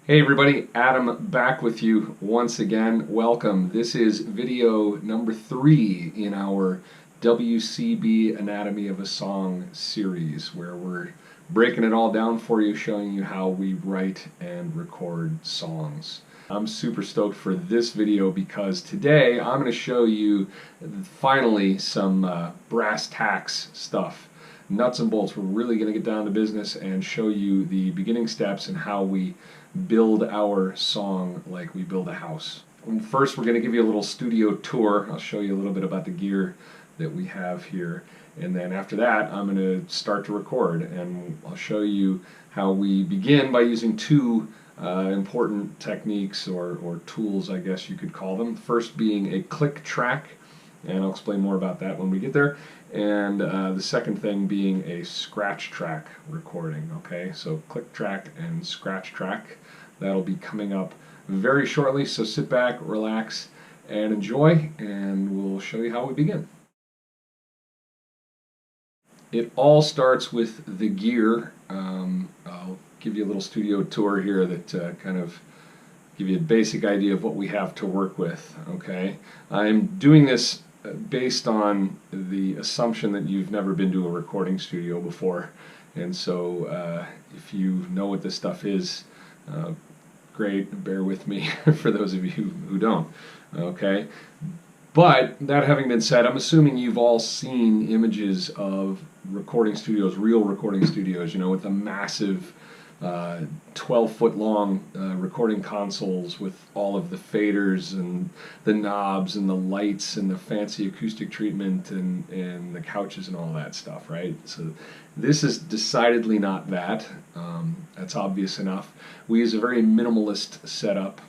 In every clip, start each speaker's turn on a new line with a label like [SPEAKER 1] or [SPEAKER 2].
[SPEAKER 1] Hey everybody, Adam back with you once again. Welcome. This is video number 3 in our WCB Anatomy of a Song series, where we're breaking it all down for you, showing you how we write and record songs. I'm super stoked for this video because today I'm going to show you finally some brass tacks stuff. Nuts and bolts. We're really going to get down to business and show you the beginning steps and how we build our song like we build a house. And first, we're going to give you a little studio tour. I'll show you a little bit about the gear that we have here, and then after that I'm going to start to record, and I'll show you how we begin by using two important techniques or tools, I guess you could call them. First being a click track, and I'll explain more about that when we get there, and the second thing being a scratch track recording. Okay, so click track and scratch track, that'll be coming up very shortly, so sit back, relax, and enjoy, and we'll show you how we begin. It all starts with the gear. I'll give you a little studio tour here that kind of give you a basic idea of what we have to work with. Okay, I'm doing this based on the assumption that you've never been to a recording studio before, and so if you know what this stuff is, great, bear with me for those of you who don't. Okay, but that having been said, I'm assuming you've all seen images of recording studios, real recording studios, you know, with the massive 12-foot long recording consoles with all of the faders and the knobs and the lights and the fancy acoustic treatment and the couches and all that stuff, right? So this is decidedly not that. That's obvious enough. We use a very minimalist setup.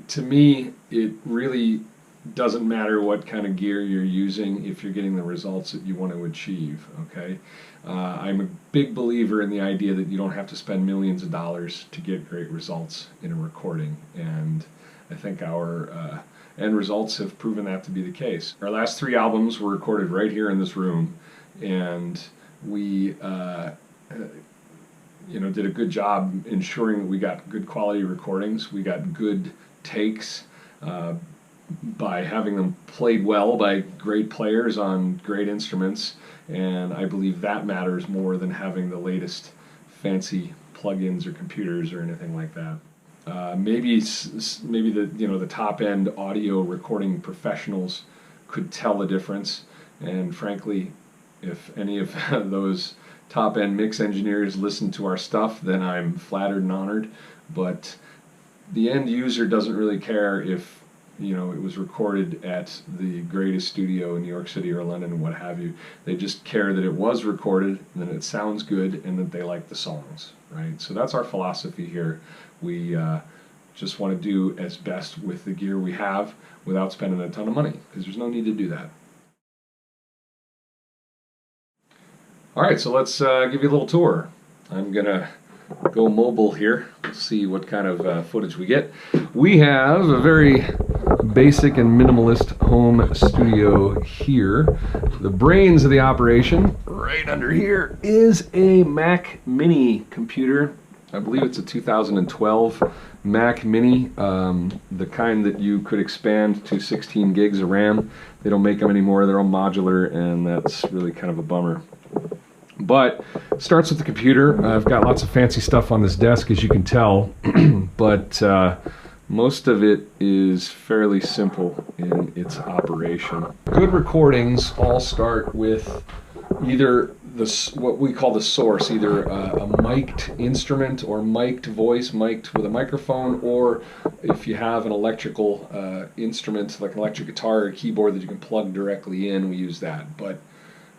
[SPEAKER 1] To me, it really doesn't matter what kind of gear you're using if you're getting the results that you want to achieve. Okay, I'm a big believer in the idea that you don't have to spend millions of dollars to get great results in a recording, and I think our end results have proven that to be the case. Our last 3 albums were recorded right here in this room, and we did a good job ensuring that we got good quality recordings. We got good takes by having them played well by great players on great instruments, and I believe that matters more than having the latest fancy plugins or computers or anything like that. Maybe the top end audio recording professionals could tell the difference, and frankly, if any of those top end mix engineers listen to our stuff, then I'm flattered and honored. But the end user doesn't really care if it was recorded at the greatest studio in New York City or London and what have you. They just care that it was recorded and that it sounds good and that they like the songs, right? So that's our philosophy here. We just want to do as best with the gear we have without spending a ton of money, because there's no need to do that. Alright, so let's give you a little tour. I'm gonna go mobile here. We'll see what kind of footage we get. We have a very basic and minimalist home studio here. The brains of the operation, right under here, is a Mac Mini computer. I believe it's a 2012 Mac Mini, the kind that you could expand to 16 gigs of RAM. They don't make them anymore. They're all modular, and that's really kind of a bummer. But it starts with the computer. I've got lots of fancy stuff on this desk, as you can tell, but most of it is fairly simple in its operation. Good recordings all start with either what we call the source, either a mic'd instrument or mic'd voice, mic'd with a microphone, or if you have an electrical instrument like an electric guitar or a keyboard that you can plug directly in, we use that. But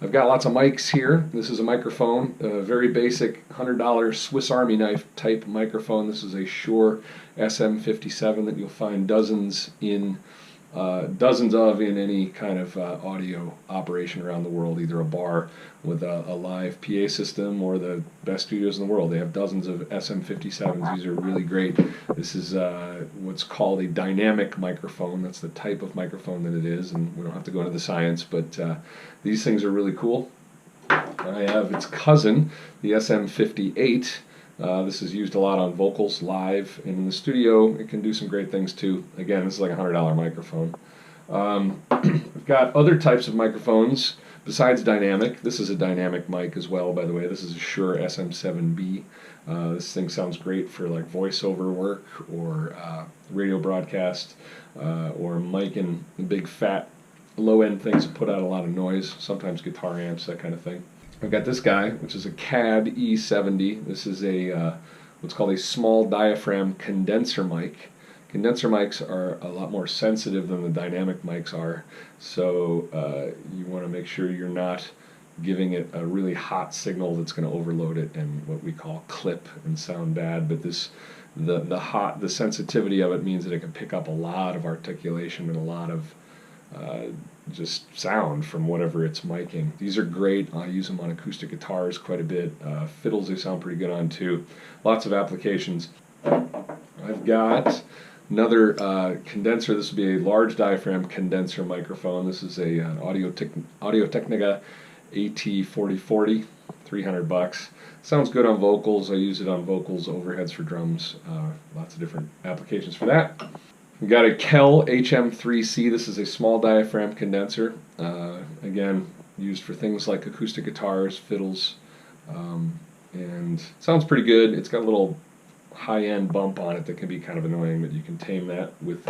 [SPEAKER 1] I've got lots of mics here. This is a microphone, a very basic $100 Swiss Army knife type microphone. This is a Shure SM57 that you'll find dozens of in any kind of audio operation around the world, either a bar with a live PA system or the best studios in the world. They have dozens of SM57s. These are really great. This is what's called a dynamic microphone. That's the type of microphone that it is, and we don't have to go into the science, but these things are really cool. I have its cousin, the SM58. This is used a lot on vocals live, and in the studio it can do some great things too. Again, this is like a $100 microphone. We've got other types of microphones besides dynamic. This is a dynamic mic as well, by the way. This is a Shure SM57B. This thing sounds great for like voiceover work or radio broadcast or miking big fat low-end things that put out a lot of noise, sometimes guitar amps, that kind of thing. I've got this guy, which is a CAD E70. This is a what's called a small diaphragm condenser mic. Condenser mics are a lot more sensitive than the dynamic mics are, so you want to make sure you're not giving it a really hot signal that's going to overload it and what we call clip and sound bad. But this, the sensitivity of it means that it can pick up a lot of articulation and a lot of just sound from whatever it's miking. These are great. I use them on acoustic guitars quite a bit. Fiddles they sound pretty good on too. Lots of applications. I've got another condenser. This would be a large diaphragm condenser microphone. This is an Audio Technica AT4040, $300. Sounds good on vocals. I use it on vocals, overheads for drums. Lots of different applications for that. We've got a Kel HM3C. This is a small diaphragm condenser. Again, used for things like acoustic guitars, fiddles, and sounds pretty good. It's got a little high-end bump on it that can be kind of annoying, but you can tame that with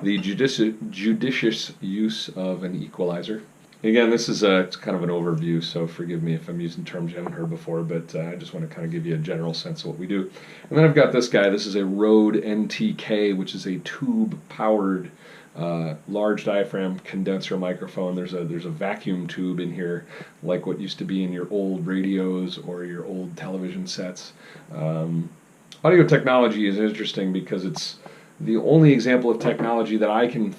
[SPEAKER 1] the judicious use of an equalizer. Again, this is it's kind of an overview, so forgive me if I'm using terms you haven't heard before, but I just want to kind of give you a general sense of what we do. And then I've got this guy. This is a Rode NTK, which is a tube-powered large diaphragm condenser microphone. There's a vacuum tube in here, like what used to be in your old radios or your old television sets. Audio technology is interesting because it's the only example of technology that I can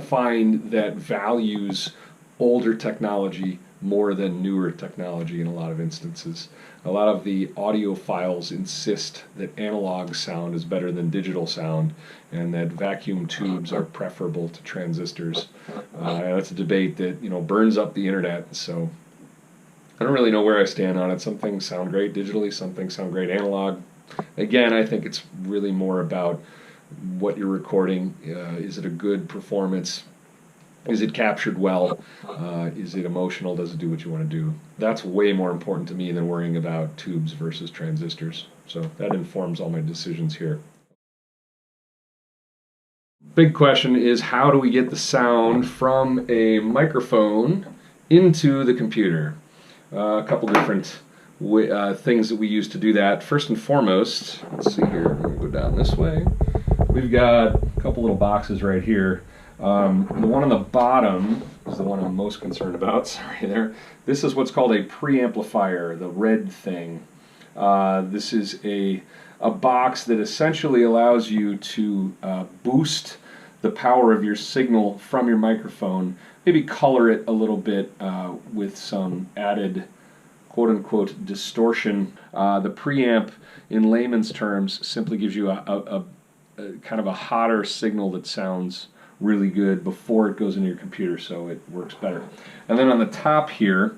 [SPEAKER 1] find that values older technology more than newer technology in a lot of instances. A lot of the audiophiles insist that analog sound is better than digital sound and that vacuum tubes are preferable to transistors. That's a debate that burns up the internet, so I don't really know where I stand on it. Some things sound great digitally, some things sound great analog. Again, I think it's really more about what you're recording. Is it a good performance? Is it captured well? Is it emotional? Does it do what you want to do? That's way more important to me than worrying about tubes versus transistors. So that informs all my decisions here. Big question is, how do we get the sound from a microphone into the computer? A couple different things that we use to do that. First and foremost, let's see here, we'll go down this way. We've got a couple little boxes right here. The one on the bottom is the one I'm most concerned about. Sorry there. This is what's called a preamplifier, the red thing. This is a box that essentially allows you to boost the power of your signal from your microphone, maybe color it a little bit with some added quote-unquote distortion. The preamp, in layman's terms, simply gives you a kind of a hotter signal that sounds really good before it goes into your computer, so it works better. And then on the top here,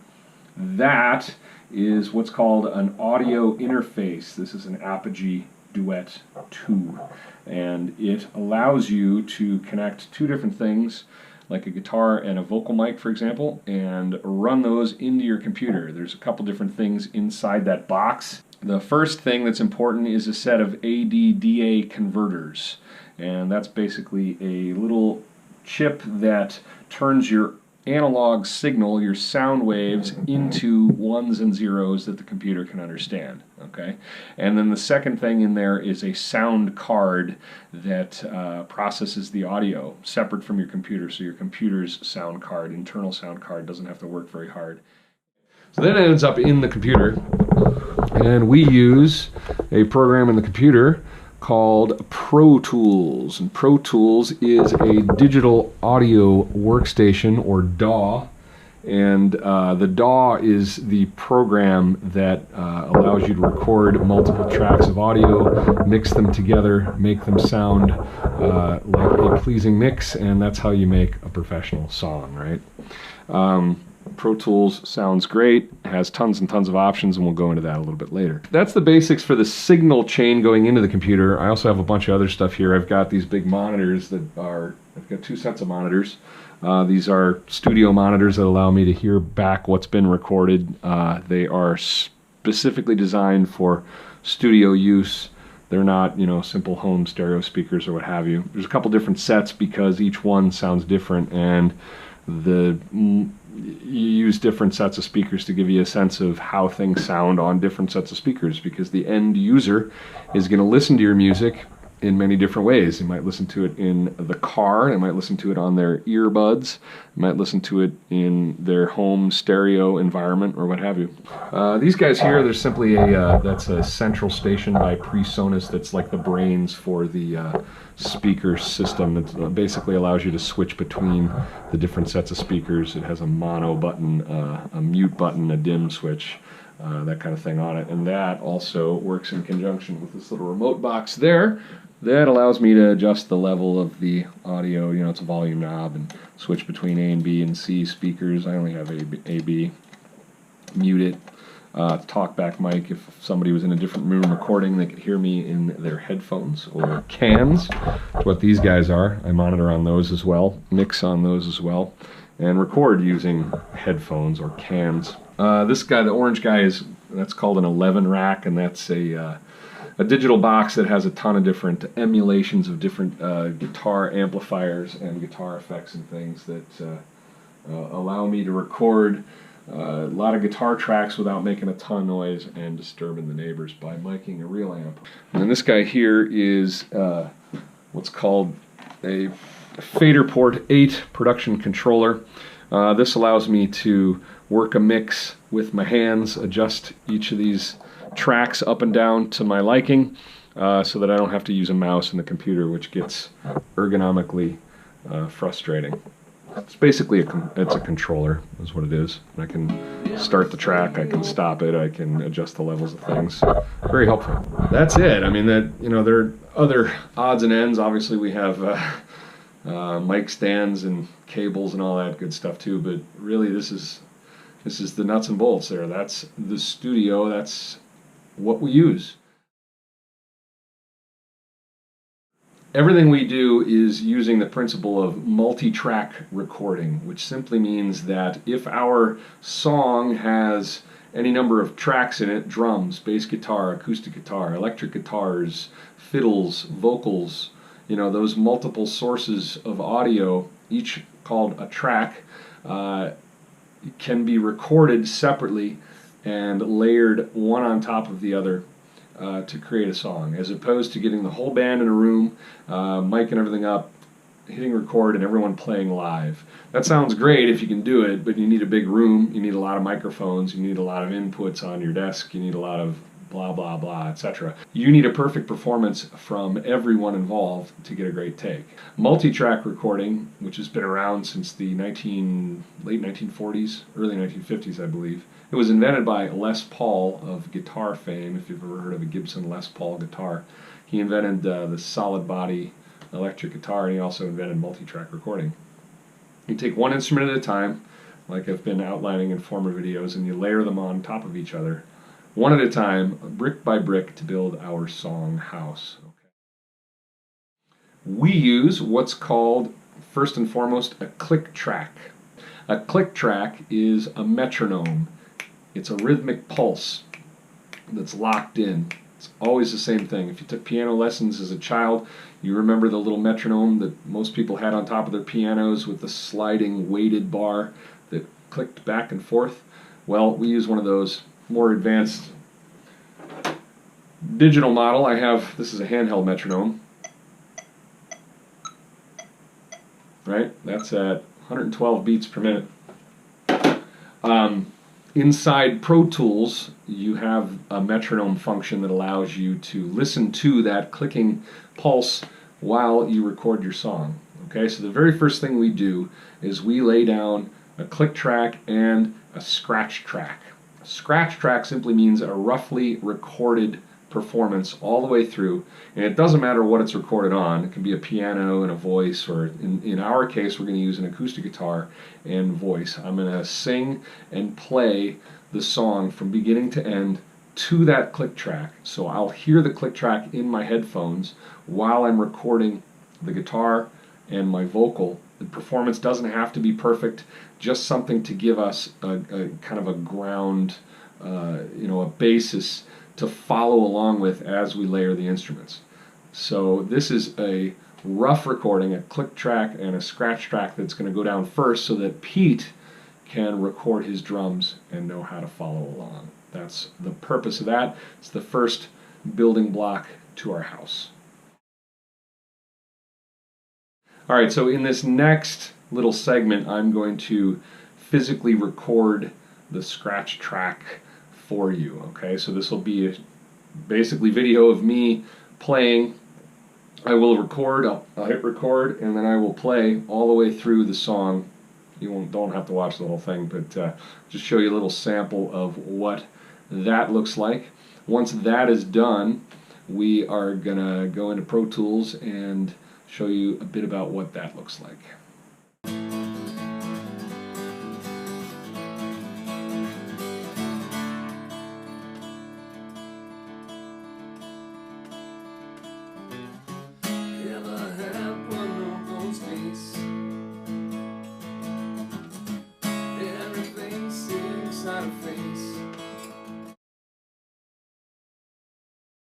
[SPEAKER 1] that is what's called an audio interface. This is an Apogee Duet 2, and it allows you to connect two different things, like a guitar and a vocal mic, for example, and run those into your computer. There's a couple different things inside that box. The first thing that's important is a set of ADDA converters, and that's basically a little chip that turns your analog signal, your sound waves, into ones and zeros that the computer can understand. Okay, and then the second thing in there is a sound card that processes the audio separate from your computer, so your computer's sound card, internal sound card, doesn't have to work very hard. So then it ends up in the computer, and we use a program in the computer called Pro Tools. And Pro Tools is a digital audio workstation, or DAW, and the DAW is the program that allows you to record multiple tracks of audio, mix them together, make them sound like a pleasing mix, and that's how you make a professional song, right? Pro Tools sounds great, has tons and tons of options, and we'll go into that a little bit later. That's the basics for the signal chain going into the computer. I also have a bunch of other stuff here. I've got these big monitors I've got 2 sets of monitors. These are studio monitors that allow me to hear back what's been recorded. They are specifically designed for studio use. They're not, simple home stereo speakers or what have you. There's a couple different sets because each one sounds different, and you use different sets of speakers to give you a sense of how things sound on different sets of speakers, because the end user is going to listen to your music in many different ways. They might listen to it in the car, they might listen to it on their earbuds, they might listen to it in their home stereo environment or what have you. These guys here, there's simply that's a central station by Presonus that's like the brains for the speaker system. It basically allows you to switch between the different sets of speakers. It has a mono button, a mute button, a dim switch, that kind of thing on it. And that also works in conjunction with this little remote box there. That allows me to adjust the level of the audio. It's a volume knob, and switch between A and B and C speakers. I only have A, B. Mute it. Talkback mic. If somebody was in a different room recording, they could hear me in their headphones or cans. That's what these guys are. I monitor on those as well, mix on those as well, and record using headphones or cans. This guy, the orange guy, that's called an 11 rack, and that's a digital box that has a ton of different emulations of different guitar amplifiers and guitar effects and things that allow me to record a lot of guitar tracks without making a ton of noise and disturbing the neighbors by miking a real amp. And then this guy here is what's called a Faderport 8 production controller. This allows me to work a mix with my hands, adjust each of these tracks up and down to my liking, so that I don't have to use a mouse in the computer, which gets ergonomically frustrating. It's basically it's a controller, is what it is. I can start the track, I can stop it, I can adjust the levels of things. Very helpful. That's it. I mean, there are other odds and ends. Obviously, we have mic stands and cables and all that good stuff too. But really, this is the nuts and bolts there. That's the studio. That's what we use. Everything we do is using the principle of multi-track recording, which simply means that if our song has any number of tracks in it, drums, bass guitar, acoustic guitar, electric guitars, fiddles, vocals, those multiple sources of audio, each called a track, can be recorded separately and layered one on top of the other to create a song, as opposed to getting the whole band in a room, micing everything up, hitting record, and everyone playing live. That sounds great if you can do it, but you need a big room, you need a lot of microphones, you need a lot of inputs on your desk, you need a lot of blah, blah, blah, etc. You need a perfect performance from everyone involved to get a great take. Multi-track recording, which has been around since the late 1940s, early 1950s, I believe. It was invented by Les Paul of guitar fame, if you've ever heard of a Gibson Les Paul guitar. He invented the solid body electric guitar, and he also invented multi-track recording. You take one instrument at a time, like I've been outlining in former videos, and you layer them on top of each other, one at a time, brick by brick, to build our song house. Okay. We use what's called, first and foremost, a click track. A click track is a metronome. It's a rhythmic pulse that's locked in. It's always the same thing. If you took piano lessons as a child, you remember the little metronome that most people had on top of their pianos with the sliding weighted bar that clicked back and forth. Well, we use one of those. More advanced digital model. This is a handheld metronome. Right? That's at 112 beats per minute. Inside Pro Tools, you have a metronome function that allows you to listen to that clicking pulse while you record your song. Okay, so the very first thing we do is we lay down a click track and a scratch track. A scratch track simply means a roughly recorded performance all the way through, and it doesn't matter what it's recorded on. It can be a piano and a voice, or in our case we're going to use an acoustic guitar and voice. I'm going to sing and play the song from beginning to end to that click track. So I'll hear the click track in my headphones while I'm recording the guitar and my vocal. The performance doesn't have to be perfect, just something to give us a kind of a ground, a basis to follow along with as we layer the instruments. So this is a rough recording, a click track and a scratch track that's going to go down first so that Pete can record his drums and know how to follow along. That's the purpose of that. It's the first building block to our house. Alright, so in this next little segment I'm going to physically record the scratch track for you. Okay, so this will be basically video of me playing. I will record, I'll hit record, and then I will play all the way through the song. You don't have to watch the whole thing, but just show you a little sample of what that looks like. Once that is done, we are going to go into Pro Tools and show you a bit about what that looks like.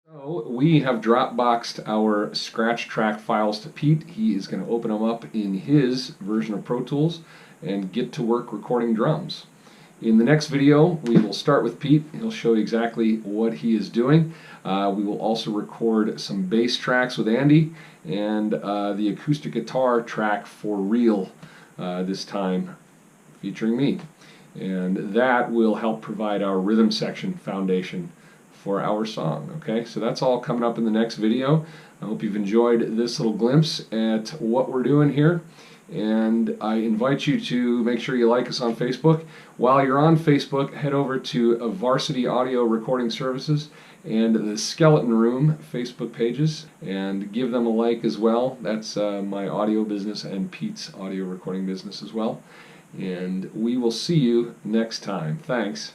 [SPEAKER 1] So we have Dropboxed our scratch track files to Pete. He is going to open them up in his version of Pro Tools and get to work recording drums. In the next video, we will start with Pete. He'll show you exactly what he is doing. We will also record some bass tracks with Andy and the acoustic guitar track for real this time, featuring me. And that will help provide our rhythm section foundation for our song. Okay, so that's all coming up in the next video. I hope you've enjoyed this little glimpse at what we're doing here, and I invite you to make sure you like us on Facebook. While you're on Facebook, head over to Varsity Audio Recording Services and the Skeleton Room Facebook pages and give them a like as well. That's my audio business and Pete's audio recording business as well. And we will see you next time. Thanks.